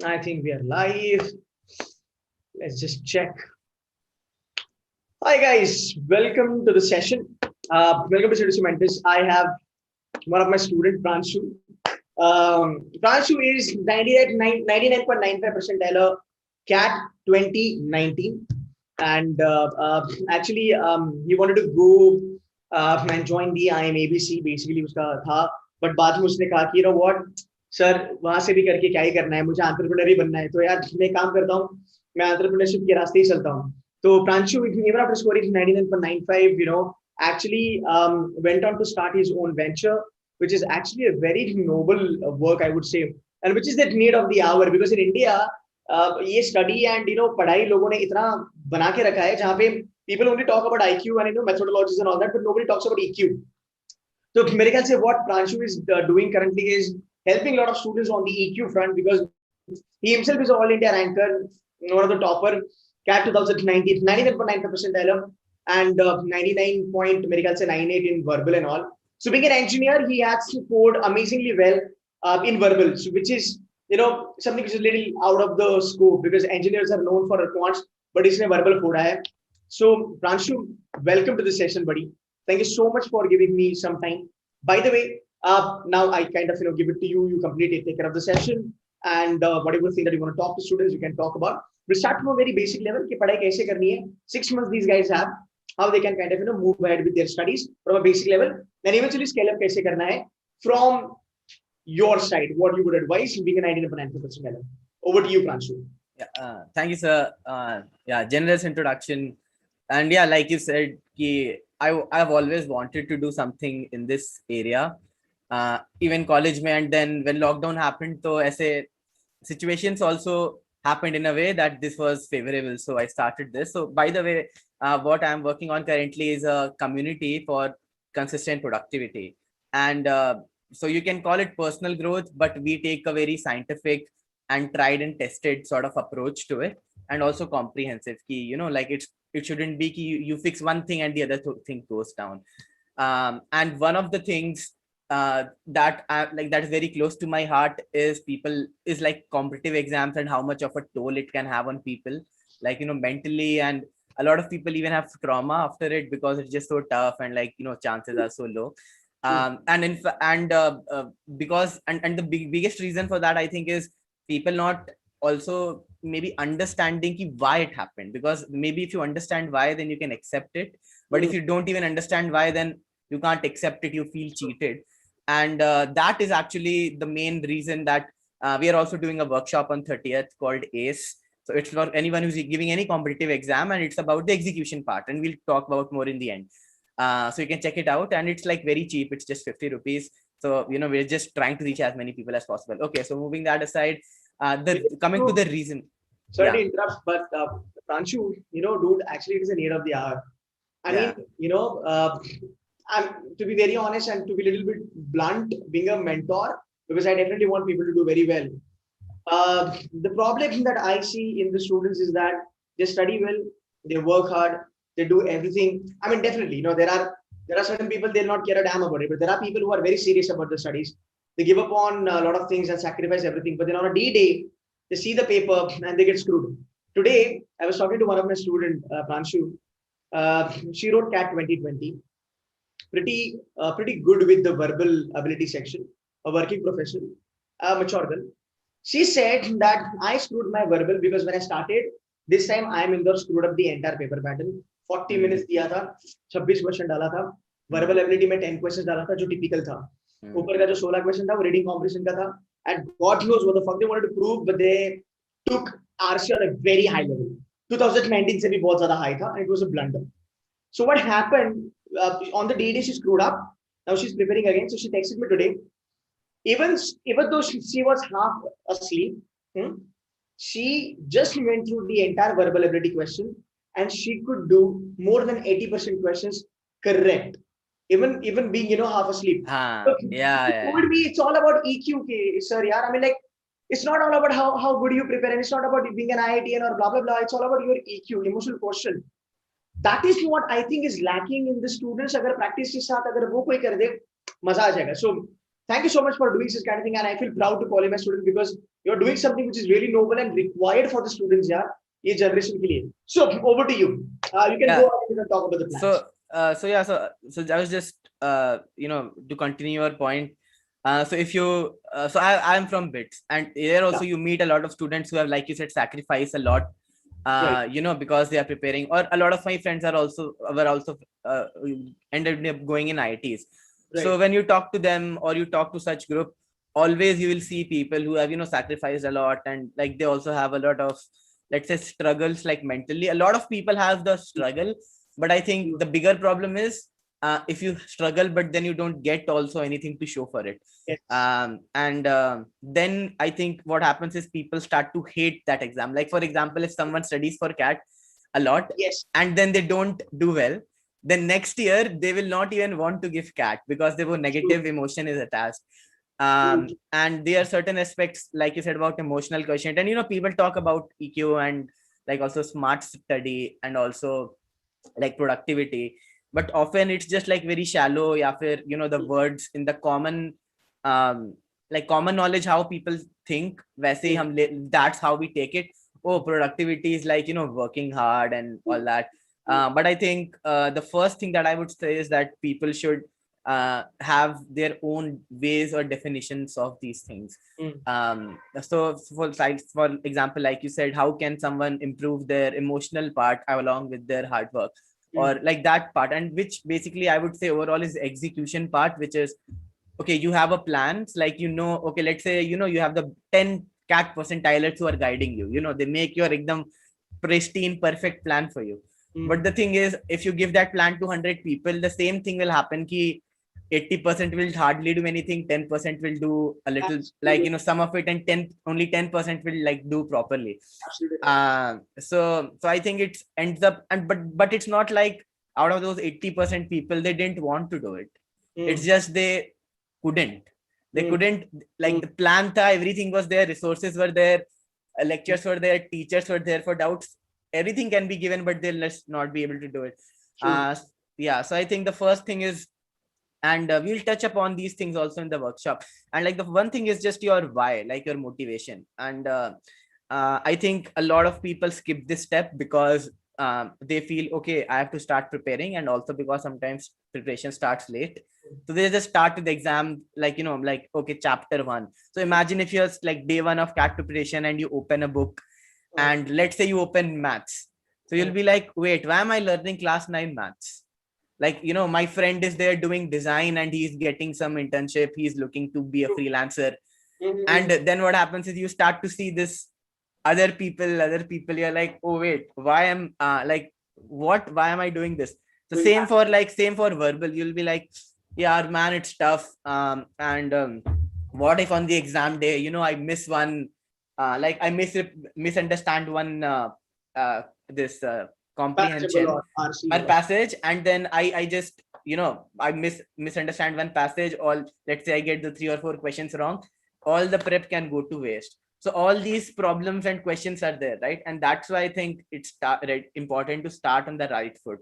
I think we are live. Let's just check. Hi guys, welcome to the session. Welcome to Citizen Mentors. I have one of my students, Pranshu. Pranshu is 99.95 percentile CAT 2019, and actually he wanted to go and join the IMABC. Basically, उसका था, but बाद में उसने कहा कि you know what, sir वहां से भी करके क्या ही करना है, मुझे एंटरप्रेन्योर ही बनना है, तो यार मैं काम करता हूँ, मैं एंटरप्रेन्योरशिप के रास्ते ही चलता हूँ. So Pranshu, even after scoring 99.95, actually went on to start his own venture, which is actually a very noble work, I would say, and which is the need of the hour, because in India, ये study and पढ़ाई लोगों ने इतना बना के रखा है, जहाँ पे people only talk about IQ and methodologies and all that, but nobody talks about EQ. So मेरे ख्याल से what Pranshu is doing currently is helping a lot of students on the EQ front, because he himself is an all India ranker, one of the topper. CAT 2019, 99.95 percentile, and 99.98 in verbal and all. So being an engineer, he has scored amazingly well in verbal, so which is something which is a little out of the scope, because engineers are known for quants, but इसने verbal फोड़ा है. So Pranshu, welcome to the session, buddy. Thank you so much for giving me some time. By the way, now I kind of give it to you. You completely take care of the session, and whatever thing that you want to talk to students, you can talk about. We'll start from a very basic level कि पढ़ाई कैसे करनी है. 6 months these guys have, how they can kind of move ahead with their studies from a basic level, then eventually scale up कैसे करना है from your side. What you would advise being an 99.9% level. Over to you, Pranshu. Yeah, thank you, sir. Yeah, generous introduction, and yeah, like you said, I've always wanted to do something in this area, even college mein, and then when lockdown happened, so ऐसे situations also happened in a way that this was favorable, so I started this. So by the way, what I'm working on currently is a community for consistent productivity, and so you can call it personal growth, but we take a very scientific and tried and tested sort of approach to it, and also comprehensive ki, like it shouldn't be ki you fix one thing and the other thing goes down. And one of the things that is very close to my heart is like competitive exams and how much of a toll it can have on people, like mentally, and a lot of people even have trauma after it because it's just so tough, and chances are so low. Because the biggest reason for that, I think, is people not also maybe understanding why it happened, because maybe if you understand why, then you can accept it, but if you don't even understand why, then you can't accept it, you feel cheated. And that is actually the main reason that we are also doing a workshop on 30th called ACE. So it's for anyone who's giving any competitive exam, and it's about the execution part, and we'll talk about more in the end. So you can check it out, and it's like very cheap. It's just 50 rupees. So, we're just trying to reach as many people as possible. Okay, so moving that aside, coming to the reason. Sorry to interrupt, but Pranshu, dude, actually it is a need of the hour. I mean, to be very honest and to be a little bit blunt, being a mentor, because I definitely want people to do very well. The problem that I see in the students is that they study well, they work hard, they do everything. I mean, definitely, there are certain people, they'll not care a damn about it, but there are people who are very serious about the studies. They give up on a lot of things and sacrifice everything, but then on a D-Day, they see the paper and they get screwed. Today, I was talking to one of my students, Pranshu. She wrote CAT 2020. Pretty good with the verbal ability section, a working professional, a mature girl. She said that I screwed my verbal because when I started, this time I am in the screwed up the entire paper pattern. 40 minutes दिया था, 26 question डाला था, verbal ability में 10 question डाला था जो typical था, ऊपर का जो 16 क्वेश्चन था वो रीडिंग कॉम्प्रिहेंशन का था, and God knows what the fuck they wanted to prove, but they took RC on a very high level. 2019 से भी बहुत ज़्यादा high था, and it was a blunder. So what happened on the D-Day, she screwed up. Now she's preparing again, so she texted me today. Even though she was half asleep, she just went through the entire verbal ability question, and she could do more than 80% questions correct, even being half asleep. So told me it's all about EQ, sir. I mean, like, it's not all about how good you prepare, and it's not about being an IITN or blah blah blah. It's all about your EQ, emotional quotient. That is what I think is lacking in the students. अगर practice के साथ अगर वो कोई कर दे, मजा आ जाएगा. So thank you so much for doing this kind of thing, and I feel proud to call you my student, because You're doing something which is really noble and required for the students, yeah, ये generation के लिए. So over to you. You can go ahead and talk about the plans. So I was just to continue your point. So if you I'm from BITS, and there also you meet a lot of students who have, like you said, sacrificed a lot, because they are preparing. Or a lot of my friends were also ended up going in ITs. So when you talk to them or you talk to such group, always you will see people who have sacrificed a lot, and like they also have a lot of, let's say, struggles, like mentally. A lot of people have the struggle, but I think the bigger problem is if you struggle but then you don't get also anything to show for it. Yes. Then I think what happens is people start to hate that exam. Like, for example, if someone studies for CAT a lot, yes, and then they don't do well, then next year they will not even want to give CAT because there was negative emotion is attached. And there are certain aspects, like you said, about emotional quotient, and people talk about EQ and like also smart study and also like productivity, but often it's just like very shallow. The words in the common like common knowledge, how people think, वैसे ही हम that's how we take it. Oh, productivity is like working hard and all that. But I think the first thing that I would say is that people should have their own ways or definitions of these things. So for example, like you said, how can someone improve their emotional part along with their hard work, or like that part, and which basically I would say overall is execution part, which is, okay, you have a plan, like okay, let's say you have the 10 CAT percentilers who are guiding you, they make your ekdam pristine perfect plan for you. But the thing is, if you give that plan to 100 people, the same thing will happen. Ki 80% will hardly do anything, 10% will do a little, like some of it, and only 10% will like do properly. So I think it ends up, and but it's not like out of those 80% people they didn't want to do it. It's just they couldn't. Like the plan tha, everything was there, resources were there, lectures were there, teachers were there for doubts. Everything can be given, but they'll just not be able to do it. So I think the first thing is, and we'll touch upon these things also in the workshop, and like the one thing is just your why, like your motivation. And I think a lot of people skip this step because they feel, okay, I have to start preparing, and also because sometimes preparation starts late, so they just start with the exam, like like, okay, chapter 1. So imagine if you're like day 1 of CAT preparation and you open a book, and let's say you open maths, so you'll be like, wait, why am I learning class 9 maths? Like, my friend is there doing design and he's getting some internship, he's looking to be a freelancer. And then what happens is you start to see this other people, you're like, oh wait, why am why am I doing this? So same for verbal, you'll be like, yeah man, it's tough. What if on the exam day, I miss one, like I misunderstand one this comprehension or passage, and then I just I misunderstand one passage, or let's say I get the 3 or 4 questions wrong, all the prep can go to waste. So all these problems and questions are there, right? And that's why I think it's important to start on the right foot,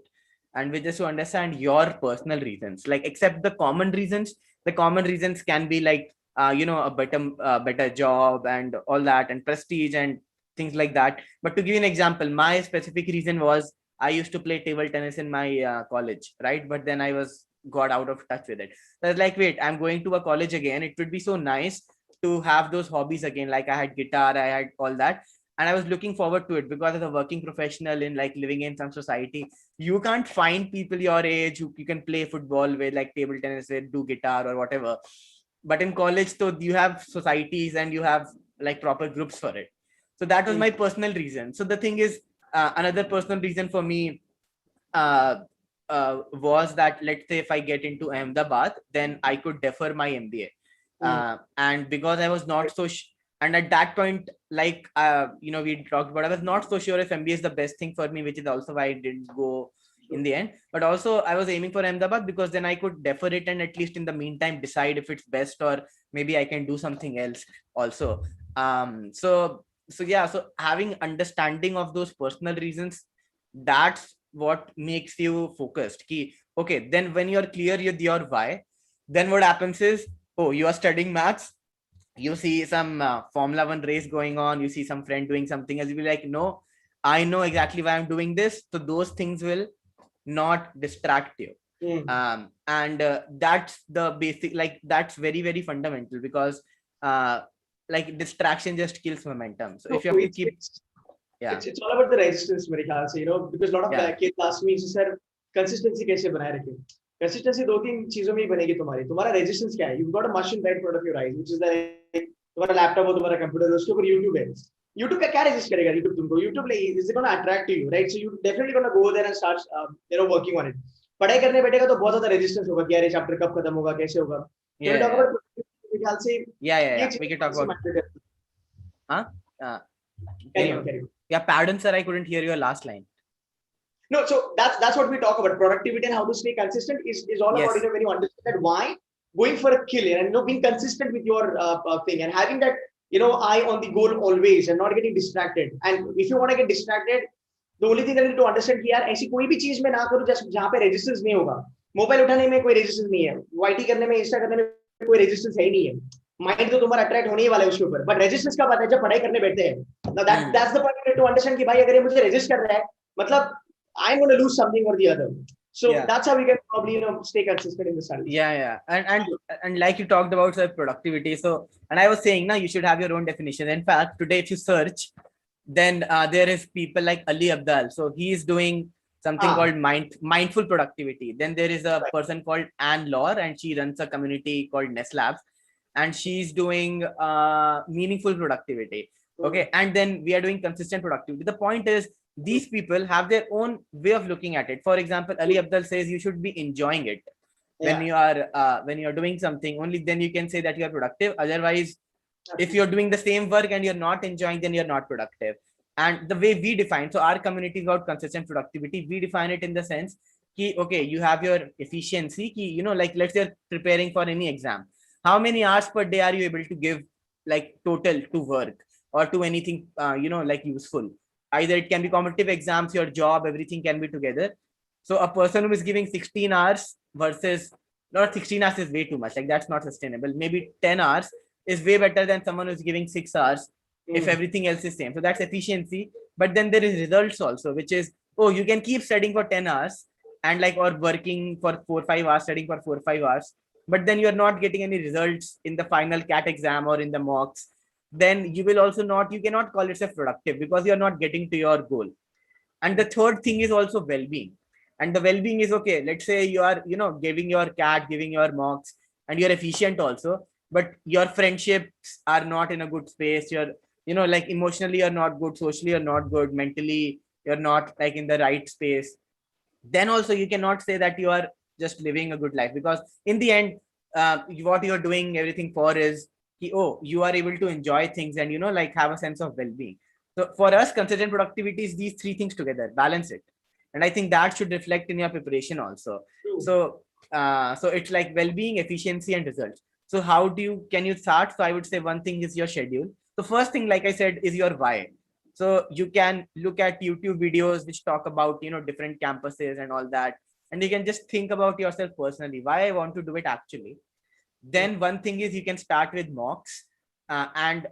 and we just to understand your personal reasons, like accept the common reasons. The common reasons can be like a better job and all that, and prestige and things like that. But to give you an example, my specific reason was I used to play table tennis in my college, right? But then I got out of touch with it. So I was like, wait, I'm going to a college again, it would be so nice to have those hobbies again. Like I had guitar, I had all that, and I was looking forward to it, because as a working professional in like living in some society, you can't find people your age who you can play football with, like table tennis with, do guitar or whatever. But in college, so you have societies and you have like proper groups for it. So that was my personal reason. So the thing is, another personal reason for me was that, let's say if I get into Ahmedabad, then I could defer my MBA. And because I was not so and at that point, like we talked about, I was not so sure if MBA is the best thing for me, which is also why I didn't go in the end. But also I was aiming for Ahmedabad because then I could defer it, and at least in the meantime decide if it's best, or maybe I can do something else also. So having understanding of those personal reasons, that's what makes you focused. Okay, then when you're clear with your why, then what happens is, oh, you are studying maths, you see some Formula One race going on, you see some friend doing something else, you'll be like, no, I know exactly why I'm doing this. So those things will not distract you. And that's the basic, like that's very, very fundamental, because like distraction just kills momentum. So No, if you have to keep, yeah, it's all about the resistance, मेरे ख्याल से, because a lot of yeah, kids ask me, sir, consistency कैसे बनाए रखें? Consistency दो तीन चीजों में ही बनेगी तुम्हारी. तुम्हारा resistance क्या है? You've got a machine right in front of your eyes, which is like तुम्हारा laptop हो, तुम्हारा computer है, उसके ऊपर YouTube है. YouTube का क्या resist करेगा? YouTube तुमको. YouTube is it going to attract to you, right? So you definitely going to go there and start, working on it. पढ़ाई करने बैठेगा तो बहुत ज्यादा resistance होगा कि यार ये chapter कब खत्म होगा, कैसे होगा. yeah, talk about मेरे ख्याल से yeah, we can talk about, huh? Carry on. Yeah, pardon, sir, I couldn't hear your last line. No, so that's what we talk about. Productivity and how to stay consistent is all Yes. about, when you understand that why going for a kill and being consistent with your thing and having that eye on the goal always and not getting distracted. And if you want to get distracted, the only thing that you need to understand कि यार ऐसी कोई भी चीज में ना करो जहाँ पे रेजिस्टेंस नहीं होगा. मोबाइल उठाने में कोई रेजिस्टेंस नहीं है, वाईटी करने में, इंस्टा करने में कोई रेजिस्टेंस है ही नहीं है. माइंड तो तुम्हारा अट्रैक्ट होने ही वाला है उसके ऊपर. बट रेजिस्टेंस कब आता है? जब पढ़ाई करने बैठते हैं. Now that's the point you need to understand कि भाई अगर ये मुझे रेजिस्ट कर रहा है, मतलब I'm going to lose something or the other. So that's how we can probably stay consistent in the study. Yeah. And like you talked about productivity. So, and I was saying now you should have your own definition. In fact, today if you search, then there is people like Ali Abdal. So he is doing something called mindful productivity. Then there is a person called Anne Laure, and she runs a community called Nest Labs, and she's doing meaningful productivity. Okay, and then we are doing consistent productivity. The point is, these people have their own way of looking at it. For example, Ali Abdal says you should be enjoying it when you are doing something. Only then you can say that you are productive. Otherwise, if you're doing the same work and you're not enjoying, then you're not productive. And the way we define, so our community is about consistent productivity. We define it in the sense ki, okay, you have your efficiency ki, like let's say you're preparing for any exam. How many hours per day are you able to give, like total, to work or to anything like useful? Either it can be competitive exams, your job, everything can be together. So a person who is giving 16 hours versus, not 16 hours is way too much, like that's not sustainable. Maybe 10 hours is way better than someone who's giving 6 hours if everything else is same. So that's efficiency. But then there is results also, which is, oh, you can keep studying for 10 hours and or working for 4-5 hours, studying for 4-5 hours, but then you're not getting any results in the final CAT exam or in the mocks. Then you will also you cannot call yourself productive because you're not getting to your goal. And the third thing is also well-being. And the well-being is, okay, let's say you are, giving your CAT, giving your mocks, and you're efficient also, but your friendships are not in a good space. You're, like emotionally you're not good, socially you're not good, mentally you're not like in the right space. Then also you cannot say that you are just living a good life, because in the end, what you're doing everything for is, you are able to enjoy things and like have a sense of well-being. So for us, consistent productivity is these three things together, balance it. And I think that should reflect in your preparation also. So it's like well-being, efficiency, and results. So how can you start? So I would say one thing is your schedule. The first thing, like I said, is your why. So you can look at YouTube videos which talk about different campuses and all that, and you can just think about yourself personally, why I want to do it actually. Then one thing is you can start with mocks and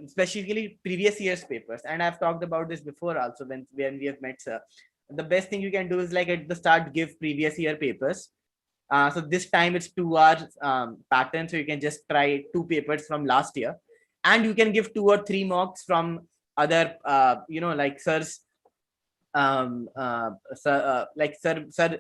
especially previous year's papers. And I've talked about this before also when we have met, sir. The best thing you can do is like at the start, give previous year papers. So this time it's 2 hours pattern. So you can just try 2 papers from last year, and you can give 2 or 3 mocks from other, like sirs. Sir,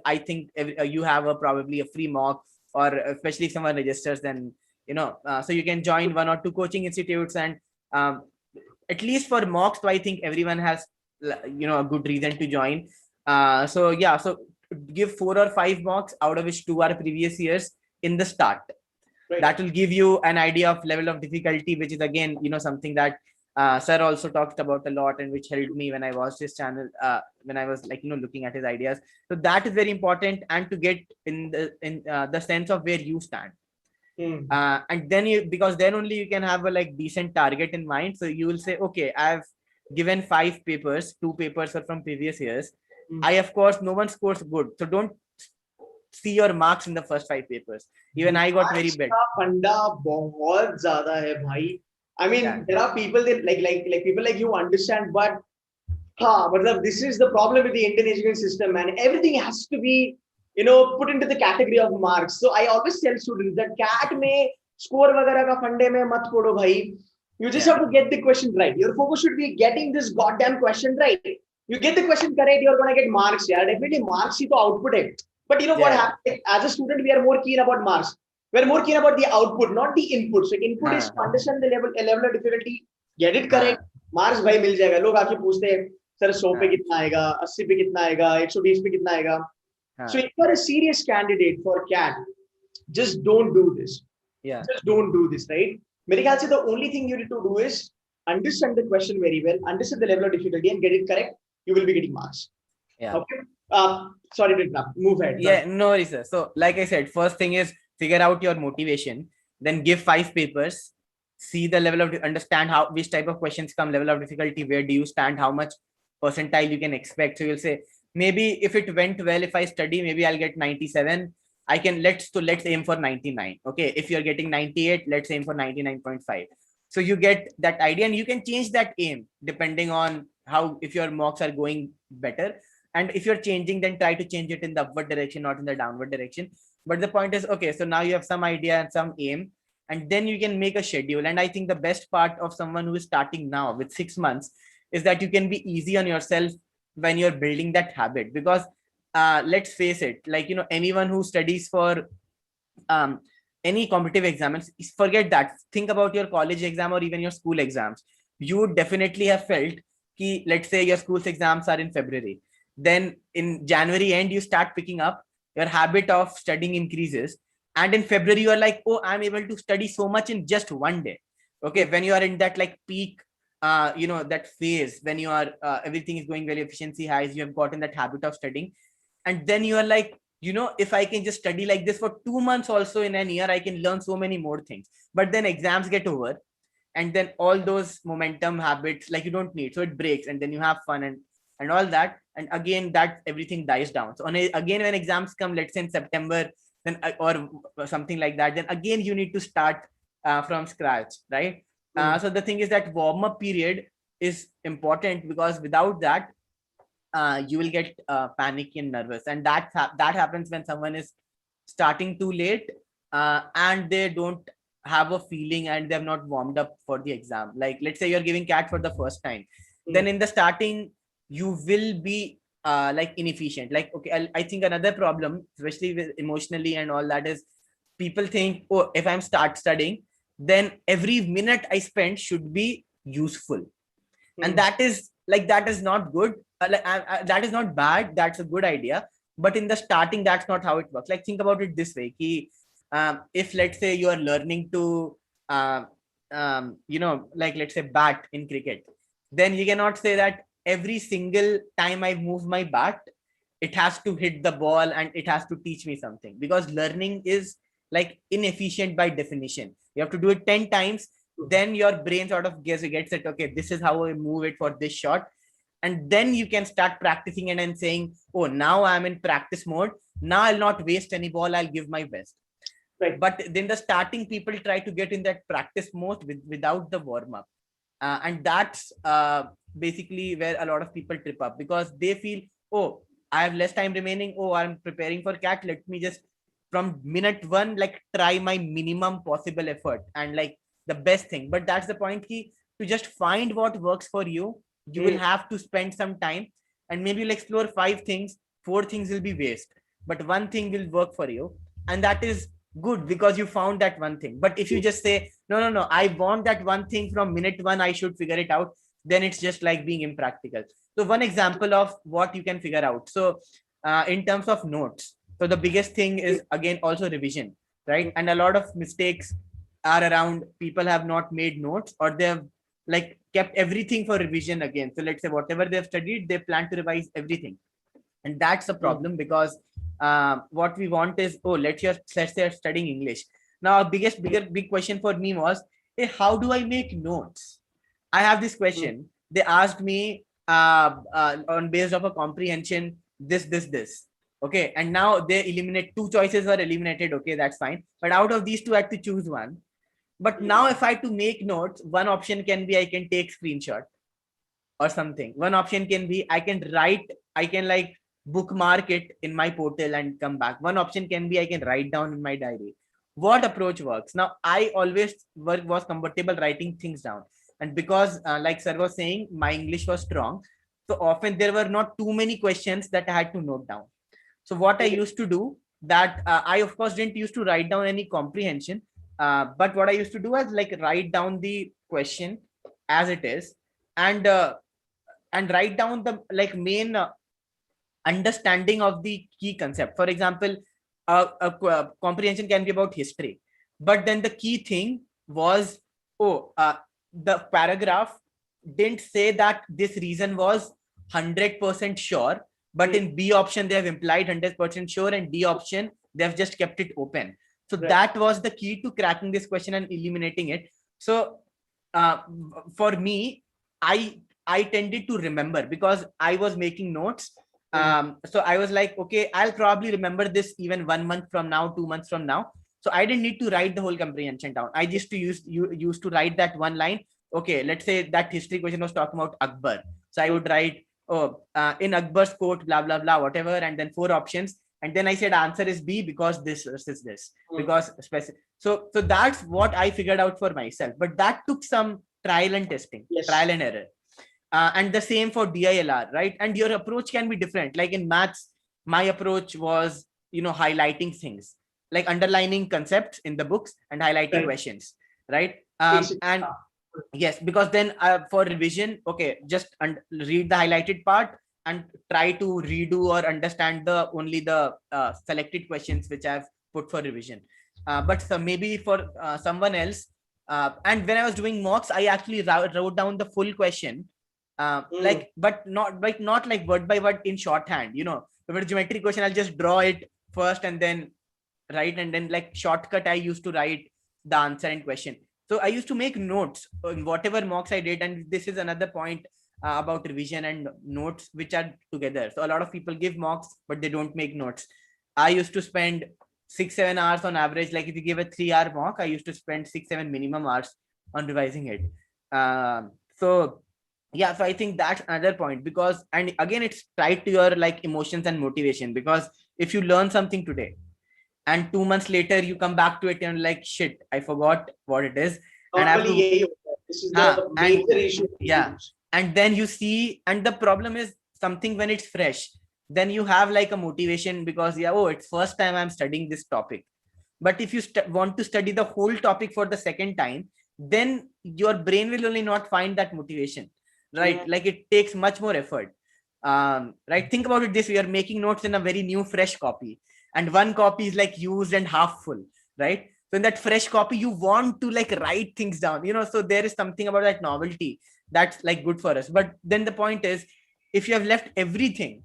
I think you have probably a free mock, or especially if someone registers, then so you can join 1 or 2 coaching institutes, and at least for mocks, I think everyone has a good reason to join. So give 4 or 5 mocks, out of which 2 are previous years in the start. That will give you an idea of level of difficulty, which is again something that sir also talked about a lot, and which helped me when I watched his channel, when I was looking at his ideas. So that is very important, and to get in the sense of where you stand. And then because then only you can have a decent target in mind. So you will say, okay, I've given 5 papers, 2 papers are from previous years. I, of course, no one scores good, so don't see your marks in the first 5 papers. Even I got very bad. फंडा बहुत ज़्यादा है भाई. I mean, Yeah. there are people that like people like you understand, but but this is the problem with the Indian education system, man. Everything has to be, put into the category of marks. So I always tell students that CAT में score वगैरह का फंडे में मत पड़ो भाई. You just have to get the question right. Your focus should be getting this goddamn question right. You get the question correct, you're gonna get marks. Yeah, definitely marks ही तो output है. But what happens? As a student, we are more keen about marks. We're more keen about the output, not the input. So input is to understand the level of difficulty, get it correct. Marks भाई मिल जाएगा. लोग आके पूछते हैं sir 100 पे कितना आएगा, 80 पे कितना आएगा, 120 पे कितना आएगा. So if you're a serious candidate for CAT, just don't do this. Yeah. Just don't do this, right? मेरे ख्याल से the only thing you need to do is understand the question very well, understand the level of difficulty, and get it correct. You will be getting marks. Yeah. Okay. Sorry to interrupt. Move ahead. Yeah, no worries, sir. So, like I said, first thing is figure out your motivation. Then give 5 papers. See the level of understand which type of questions come, level of difficulty, where do you stand, how much percentile you can expect. So you'll say maybe if it went well, if I study, maybe I'll get 97. Let's aim for 99. Okay, if you're getting 98, let's aim for 99.5. So you get that idea, and you can change that aim depending on if your mocks are going better. And if you're changing, then try to change it in the upward direction, not in the downward direction. But the point is, okay, so now you have some idea and some aim, and then you can make a schedule. And I think the best part of someone who is starting now with 6 months is that you can be easy on yourself when you're building that habit. Because let's face it, like, anyone who studies for any competitive exams, forget that. Think about your college exam or even your school exams. You would definitely have felt ki, let's say your school's exams are in February. Then in January end, you start picking up, your habit of studying increases. And in February, you are like, oh, I'm able to study so much in just one day. Okay, when you are in that like peak, that phase, when you are, everything is going well, efficiency highs, you have gotten that habit of studying. And then you are like, if I can just study like this for 2 months also in an year, I can learn so many more things. But then exams get over, and then all those momentum habits, like, you don't need. So it breaks, and then you have fun and all that. And again, that everything dies down. So again, when exams come, let's say in September, then or something like that, then again, you need to start from scratch, right? So the thing is that warm-up period is important, because without that, you will get panicky and nervous. And that happens when someone is starting too late and they don't have a feeling and they have not warmed up for the exam. Like, let's say you're giving CAT for the first time. Then in the starting, you will be like inefficient. Like, okay, I think another problem, especially with emotionally and all that, is people think, oh, if I'm start studying, then every minute I spend should be useful. And that is not good. That is not bad. That's a good idea. But in the starting, that's not how it works. Like, think about it this way. If let's say you are learning to, like, let's say bat in cricket, then you cannot say that every single time I move my bat, it has to hit the ball and it has to teach me something, because learning is like inefficient by definition. You have to do it 10 times. Then your brain sort of gets it. Okay, this is how I move it for this shot. And then you can start practicing it and saying, oh, now I'm in practice mode. Now I'll not waste any ball. I'll give my best. Right. But then the starting people try to get in that practice mode without the warm up. And that's basically where a lot of people trip up, because they feel, oh, I have less time remaining. Oh, I'm preparing for CAT. Let me just from minute one, like, try my minimum possible effort and like the best thing. But that's the point, key to just find what works for you. You will have to spend some time, and maybe you'll explore 5 things. 4 things will be waste, but 1 thing will work for you. And that is good, because you found that 1 thing. But if you just say, no, I want that 1 thing from minute 1, I should figure it out, then it's just like being impractical. So one example of what you can figure out. So in terms of notes, so the biggest thing is, again, also revision, right? And a lot of mistakes are around people have not made notes, or they have like kept everything for revision again. So let's say whatever they've studied, they plan to revise everything. And that's a problem, because what we want is, oh, let's say you're studying English. Now, big question for me was, hey, how do I make notes? I have this question. They asked me on based of a comprehension, this. Okay, and now they eliminate 2 choices were eliminated. Okay, that's fine. But out of these 2, I had to choose one. But now if I had to make notes, one option can be I can take screenshot or something. One option can be I can write, I can like bookmark it in my portal and come back. One option can be I can write down in my diary. What approach works? Now I always was comfortable writing things down, and because like sir was saying, my English was strong, so often there were not too many questions that I had to note down. So what I used to do, that I of course didn't used to write down any comprehension, but what I used to do is like write down the question as it is, and write down the like main understanding of the key concept. For example, comprehension can be about history, but then the key thing was, the paragraph didn't say that this reason was 100% sure, but in B option they have implied 100% sure, and D option they have just kept it open. So that was the key to cracking this question and eliminating it. So for me, I tended to remember because I was making notes. So I was like, okay, I'll probably remember this even 1 month from now, 2 months from now. So I didn't need to write the whole comprehension down. I just used to write that one line. Okay, let's say that history question was talking about Akbar. So I would write, in Akbar's court, blah, blah, blah, whatever. And then 4 options. And then I said answer is B because this versus this. Because specific. So that's what I figured out for myself. But that took some trial and testing, trial and error. And the same for DILR, right? And your approach can be different. Like in maths, my approach was, highlighting things, like underlining concepts in the books and highlighting questions, right? And yes, because then for revision, okay, just read the highlighted part and try to redo or understand only the selected questions which I've put for revision. But maybe for someone else, and when I was doing mocks, I actually wrote down the full question. But not like word by word in shorthand. If it's a geometry question, I'll just draw it first and then write, and then like shortcut I used to write the answer and question. So I used to make notes in whatever mocks I did, and this is another point about revision and notes which are together. So a lot of people give mocks but they don't make notes. I used to spend 6-7 hours on average. Like if you give a 3-hour mock, I used to spend 6-7 minimum hours on revising it. So I think that's another point, because, and again, it's tied to your like emotions and motivation, because if you learn something today and 2 months later you come back to it and like, shit, I forgot what it is. And I have to, this is the major issue. Yeah. And then you see, and the problem is something when it's fresh, then you have like a motivation because it's first time I'm studying this topic. But if you want to study the whole topic for the second time, then your brain will only not find that motivation. Right? Like it takes much more effort. Right? Think about it this way: you're making notes in a very new, fresh copy, and one copy is like used and half full, right? So in that fresh copy, you want to like write things down, so there is something about that novelty that's like good for us. But then the point is, if you have left everything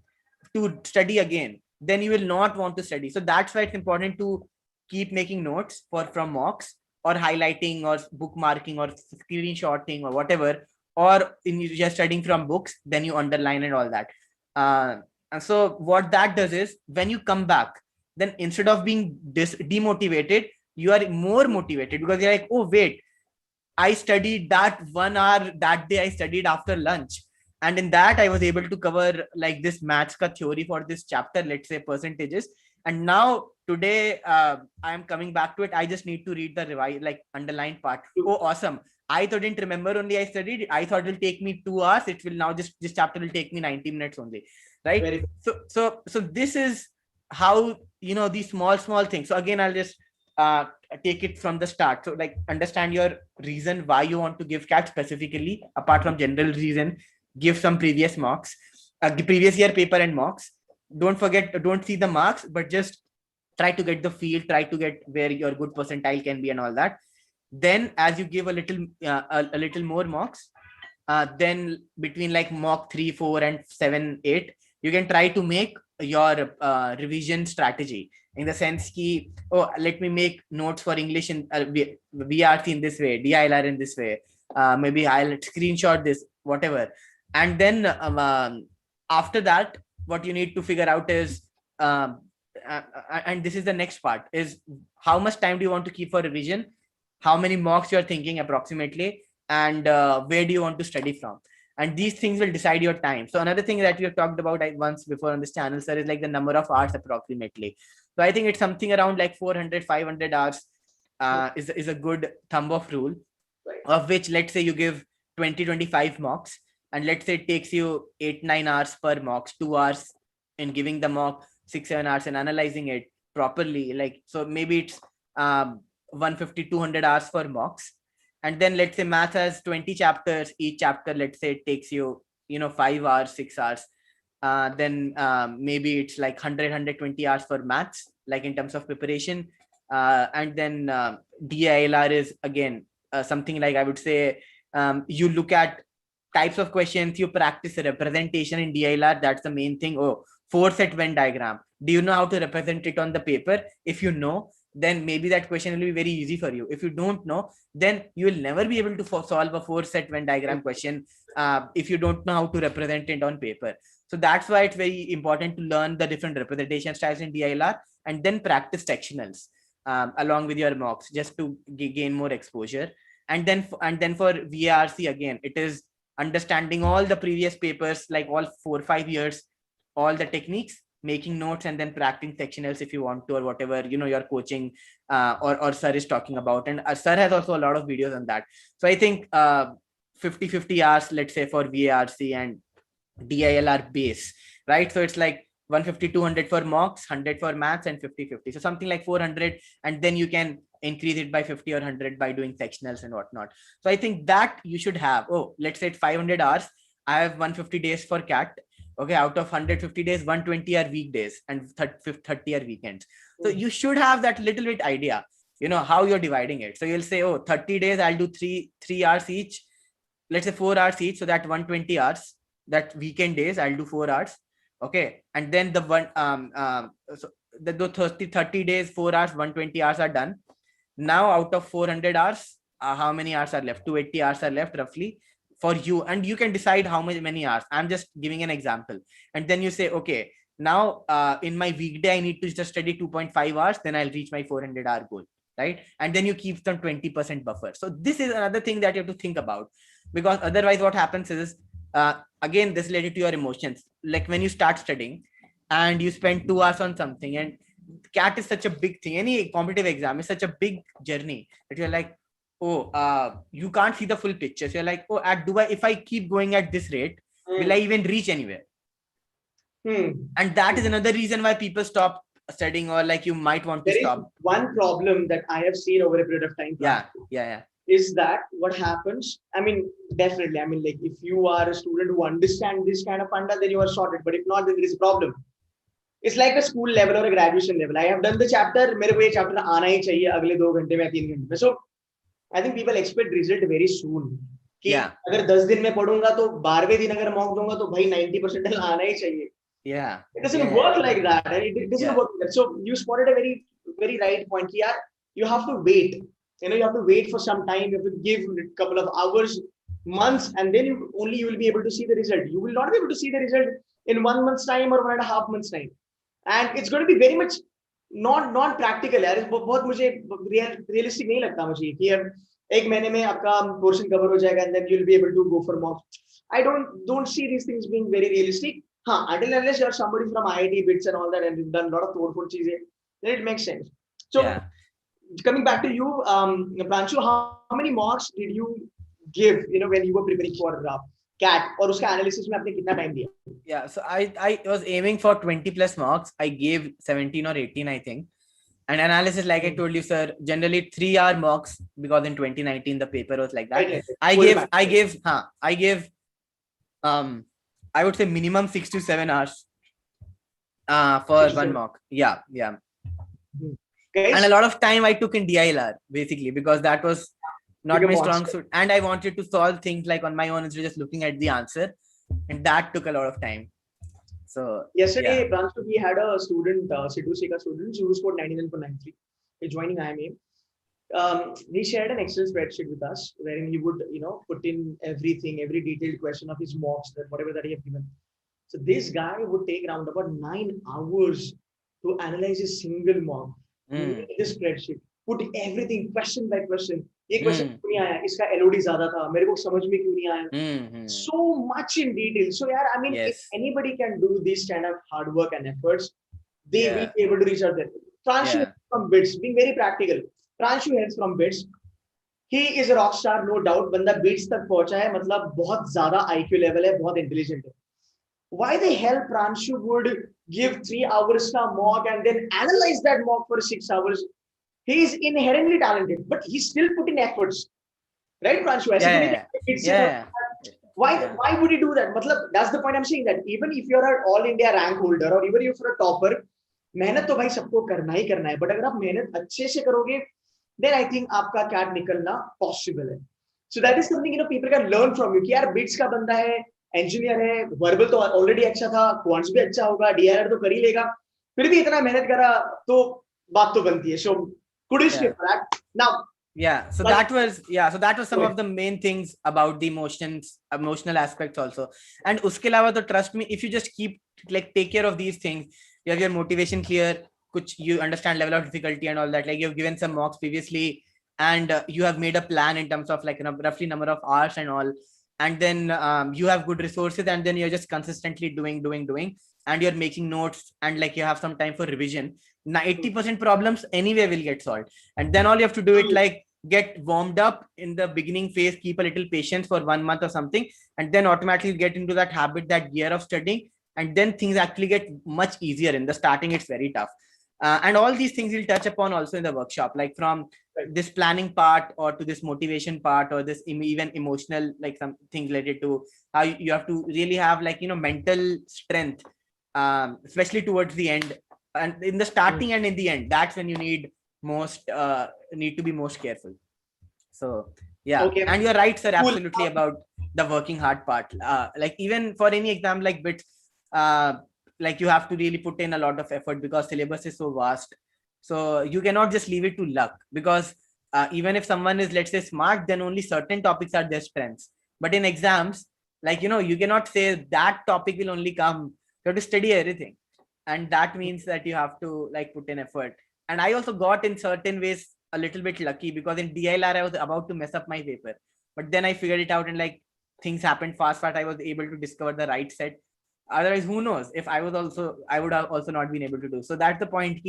to study again, then you will not want to study. So that's why it's important to keep making notes from mocks, or highlighting, or bookmarking, or screenshotting, or whatever. Or in you're studying from books, then you underline and all that. And so what that does is, when you come back, then instead of being demotivated, you are more motivated, because you're like, oh wait, I studied that 1 hour that day. I studied after lunch, and in that I was able to cover like this maths ka theory for this chapter, let's say percentages. And now today I am coming back to it. I just need to read the revised, like underlined part. Oh, awesome. I didn't remember only I studied. I thought it will take me 2 hours. It will now this chapter will take me 90 minutes only. Right. So this is how, these small things. So again, I'll just take it from the start. So like, understand your reason why you want to give CAT specifically, apart from general reason. Give some previous mocks, the previous year paper and mocks. Don't see the marks, but just try to get the feel, try to get where your good percentile can be and all that. Then as you give a little more mocks, then between like mock 3, 4 and 7, 8, you can try to make your revision strategy, in the sense ki, let me make notes for English in VARC in this way, DILR in this way, maybe I'll screenshot this, whatever. And then after that, what you need to figure out is, um, and this is the next part, is how much time do you want to keep for revision, how many mocks you're thinking approximately, and where do you want to study from. And these things will decide your time. So another thing that we have talked about once before on this channel, sir, is like the number of hours approximately. So I think it's something around like 400, 500 hours is a good thumb of rule, of which let's say you give 20, 25 mocks, and let's say it takes you 8, 9 hours per mocks, 2 hours in giving the mock, 6, 7 hours in analyzing it properly. Like, so maybe it's 150, 200 hours for mocks. And then let's say math has 20 chapters, each chapter, let's say it takes you, 5 hours, 6 hours. Then maybe it's like 100, 120 hours for maths, like in terms of preparation. And then DILR is again something like, I would say, you look at types of questions, you practice representation in DILR. That's the main thing. Oh, 4-set Venn diagram. Do you know how to represent it on the paper? If you know, then maybe that question will be very easy for you. If you don't know, then you will never be able to solve a 4-set Venn diagram question if you don't know how to represent it on paper. So that's why it's very important to learn the different representation styles in DILR, and then practice sectionals along with your mocks, just to gain more exposure. And then for VARC, again, it is understanding all the previous papers, like all 4-5 years, all the techniques, making notes, and then practicing sectionals if you want to, or whatever your coaching or sir is talking about. And sir has also a lot of videos on that. So I think 50 hours, let's say, for VARC and DILR base, right? So it's like 150, 200 for mocks, 100 for maths, and 50. So something like 400, and then you can increase it by 50 or 100 by doing sectionals and whatnot. So I think that you should have, let's say it's 500 hours. I have 150 days for CAT. Okay, out of 150 days, 120 are weekdays and 30 are weekends. So you should have that little bit idea, how you're dividing it. So you'll say, 30 days, I'll do 3 hours each. Let's say 4 hours each. So that 120 hours, that weekend days, I'll do 4 hours. Okay. And then the one, so the 30 days, 4 hours, 120 hours are done. Now out of 400 hours, how many hours are left? 280 hours are left roughly for you. And you can decide how many hours. I'm just giving an example. And then you say, okay, now in my weekday, I need to just study 2.5 hours. Then I'll reach my 400 hour goal. Right. And then you keep some 20% buffer. So this is another thing that you have to think about, because otherwise what happens is, again, this related to your emotions. Like when you start studying and you spend 2 hours on something, and CAT is such a big thing. Any competitive exam is such a big journey that you're like, you can't see the full picture. So you're like, if I keep going at this rate, will I even reach anywhere? And that is another reason why people stop studying, or like you might want to stop. One problem that I have seen over a period of time. Yeah. Is that what happens? I mean, definitely. I mean, like if you are a student who understands this kind of funda, then you are sorted. But if not, then there is a problem. It's like a school level or a graduation level. I have done the chapter. मेरे को ये chapter आना ही चाहिए अगले 2 घंटे में 3 घंटे में. So I think people expect result very soon. कि अगर 10 दिन में पढ़ूंगा तो 12वें दिन अगर mock दूंगा तो भाई 90% आना ही चाहिए. Yeah. It doesn't work like that. It doesn't work like that. So you spotted a very, very right point. कि यार, you have to wait. You have to wait for some time. You have to give a couple of hours, months, and then you will be able to see the result. You will not be able to see the result in 1 month's time or 1.5 months time. And it's going to be very much not practical. यार बहुत मुझे realistic नहीं लगता मुझे कि यार 1 महीने में आपका portion cover हो जाएगा and then you'll be able to go for mock. I don't see these things being very realistic. Until unless you're somebody from IIT bits and all that and you've done a lot of todful cheezeं, then it makes sense. So coming back to you, Pranshu, how many mocks did you give? When you were preparing for CAT, और उसका analysis में आपने कितना time दिया? Yeah, so I was aiming for 20 plus mocks. I gave 17 or 18, I think. And analysis, like I told you, sir, generally 3-hour mocks, because in 2019 the paper was like that. Right. I gave I would say minimum 6 to 7 hours for one mock. Yeah. And a lot of time I took in DILR basically, because that was not my strong suit, and I wanted to solve things like on my own instead of just looking at the answer, and that took a lot of time. So yesterday, Pranshu, we had a student, Sidhu Sika student, who scored 99.93. He's joining IMA. He shared an Excel spreadsheet with us, wherein he would, put in everything, every detailed question of his mocks, that whatever that he had given. So this guy would take around about 9 hours to analyze a single mock, Hmm. make this spreadsheet, put everything question by question. ये question क्यों नहीं आया, इसका LOD ज़्यादा था, मेरे को समझ में क्यों नहीं आया, so much in detail. So yeah, I mean, if Yes. anybody can do this kind of hard work and efforts, they will Yeah. be able to reach out there. Pranshu Yeah. from bits, being very practical. Pranshu helps from bits. He is a rock star, no doubt. बंदा beats तक पहुंचा है, मतलब बहुत ज़्यादा IQ level है, बहुत intelligent है. Why the hell Pranshu would give 3 hours ka mock and then analyze that mock for 6 hours? He is inherently talented, but he still put in efforts. Right, Pranshu? Why would he do that? मतलब, that's the point I'm saying, that even if you're an all India rank holder or even if you're a topper, मेहनत तो भाई सबको करना ही करना है, but अगर आप मेहनत अच्छे से करोगे, then I think आपका कैट निकलना possible है. So that is something, you know, people can learn from you कि यार बिट्स का बंदा है, इंजीनियर है, वर्बल तो ऑलरेडी अच्छा था, क्वांट्स भी अच्छा होगा, डीआरआर तो कर ही लेगा, फिर भी इतना मेहनत करा तो बात तो बनती है. So kudos to that. Now so that was some of the main things about the emotional aspects also. And uske alawa to trust me, if you just keep like take care of these things, you have your motivation clear, you understand level of difficulty and all that, like you've given some mocks previously, and you have made a plan in terms of like, you know, roughly number of hours and all, and then you have good resources, and then you're just consistently doing, and you're making notes, and like you have some time for revision. 80% problems anyway will get solved, and then all you have to do it like get warmed up in the beginning phase, keep a little patience for 1 month or something, and then automatically get into that habit, that gear of studying, and then things actually get much easier. In the starting it's very tough, and all these things we'll touch upon also in the workshop, like from this planning part or to this motivation part or this even emotional, like some things related to how you have to really have like, you know, mental strength, especially towards the end, and in the starting and in the end, that's when you need to be most careful. So and you're right, sir, absolutely, about the working hard part. Like even for any exam like bits, like you have to really put in a lot of effort because syllabus is so vast. So you cannot just leave it to luck, because even if someone is, let's say, smart, then only certain topics are their strengths. But in exams, like, you know, you cannot say that topic will only come. You have to study everything, and that means that you have to like put in effort. And I also got in certain ways a little bit lucky, because in DLR I was about to mess up my paper, but then I figured it out, and like things happened fast. I was able to discover the right set. Otherwise, who knows, if I would have also not been able to do. So that's the point.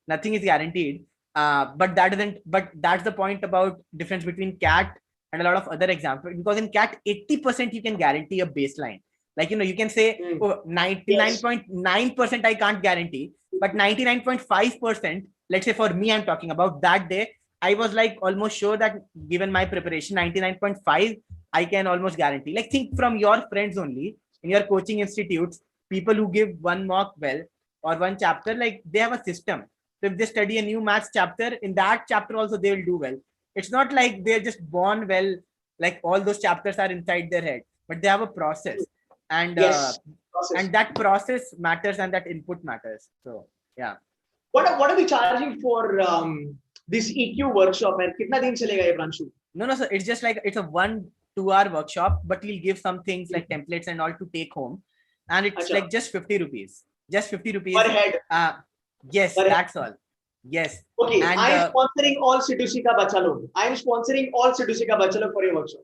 Nothing is guaranteed. But that's the point about difference between CAT and a lot of other exams. Because in CAT, 80% you can guarantee a baseline. Like, you know, you can say 99.9% I can't guarantee, but 99.5%, let's say for me, I'm talking about that day, I was like almost sure that given my preparation, 99.5, I can almost guarantee. Like, think from your friends only, in your coaching institutes, people who give one mock well or one chapter, like they have a system. So if they study a new maths chapter, in that chapter also they will do well. It's not like they're just born well, like all those chapters are inside their head, but they have a process. And and that process matters, and that input matters. So yeah. What are we charging for this EQ workshop, and kitna din chalega ye, Pranshu? No, sir. It's just like it's a 1-2 hour workshop, but we'll give some things like templates and all to take home, and it's like just 50 rupees. Just 50 rupees per head. Yes, that's all. Yes. Okay, and I am sponsoring all C2C ka bacha log. I am sponsoring all C2C ka bacha log for your workshop.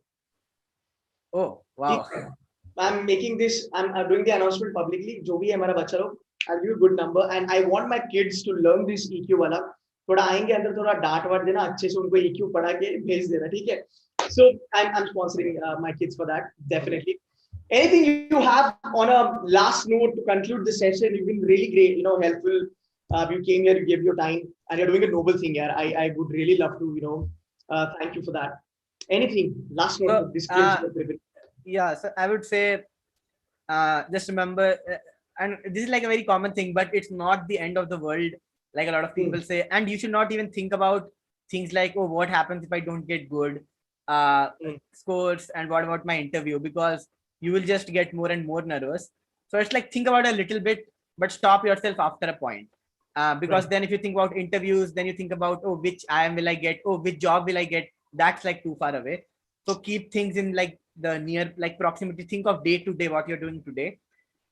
Oh wow. I'm making this. I'm doing the announcement publicly. जो भी है हमारा बच्चा लोग, I'll give you a good number, and I want my kids to learn this EQ वाला. थोड़ा आएंगे अंदर, थोड़ा डांट वाट देना, अच्छे से उनको EQ पढ़ा के भेज देना, ठीक है? So I'm sponsoring my kids for that, definitely. Anything you have on a last note to conclude the session? You've been really great, you know, helpful. You came here, you gave your time, and you're doing a noble thing here. I would really love to, you know, thank you for that. Anything last note of this? Yeah, so I would say, just remember, and this is like a very common thing, but it's not the end of the world, like a lot of people say. And you should not even think about things like, oh, what happens if I don't get good scores, and what about my interview, because you will just get more and more nervous. So it's like, think about it a little bit, but stop yourself after a point. Because then if you think about interviews, then you think about, oh, which IIM will I get? Oh, which job will I get? That's like too far away. So keep things in like the near, like proximity. Think of day to day what you're doing today.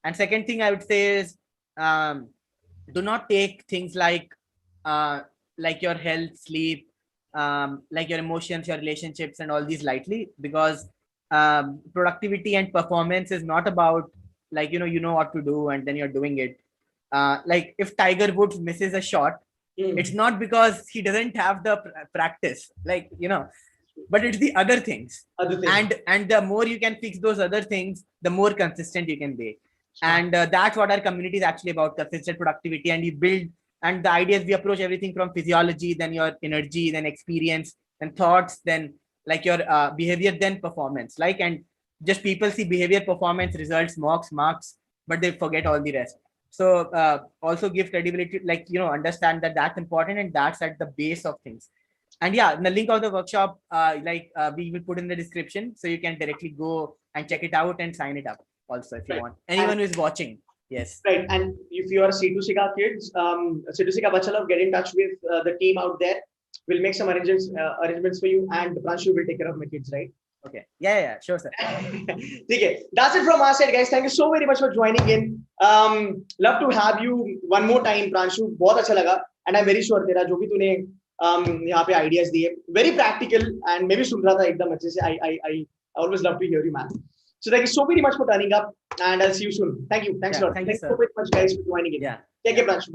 And second thing I would say is, do not take things like your health, sleep, like your emotions, your relationships, and all these lightly, because productivity and performance is not about like you know what to do and then you're doing it. Like if Tiger Woods misses a shot, it's not because he doesn't have the practice, like but it's the other things. And the more you can fix those other things, the more consistent you can be. And that's what our community is actually about: consistent productivity. And you build, and the idea is we approach everything from physiology, then your energy, then experience, then thoughts, then like your behavior, then performance. Like, and just people see behavior, performance, results, marks, but they forget all the rest. So also give credibility, like understand that that's important, and that's at the base of things. And yeah, the link of the workshop, we will put in the description, so you can directly go and check it out and sign it up also if you want. Anyone who is watching, yes. Right, and if you are C2Sika kids, C2Sika Bachelor, get in touch with the team out there. We'll make some arrangements for you, and Pranshu will take care of my kids, right? Okay. Yeah, sure, sir. Okay, that's it from our side, guys. Thank you so very much for joining in. Love to have you one more time, Pranshu. बहुत अच्छा लगा, and I'm very sure तेरा जो भी तूने यहाँ पे ideas दिए, very practical, and मैं भी सुन रहा था एकदम अच्छे से. I always love to hear you, man. So thank you so very much for turning up, and I'll see you soon. Thank you. Thanks a lot. Thank you, so very much, guys, for joining in. Yeah. Take care, Pranshu.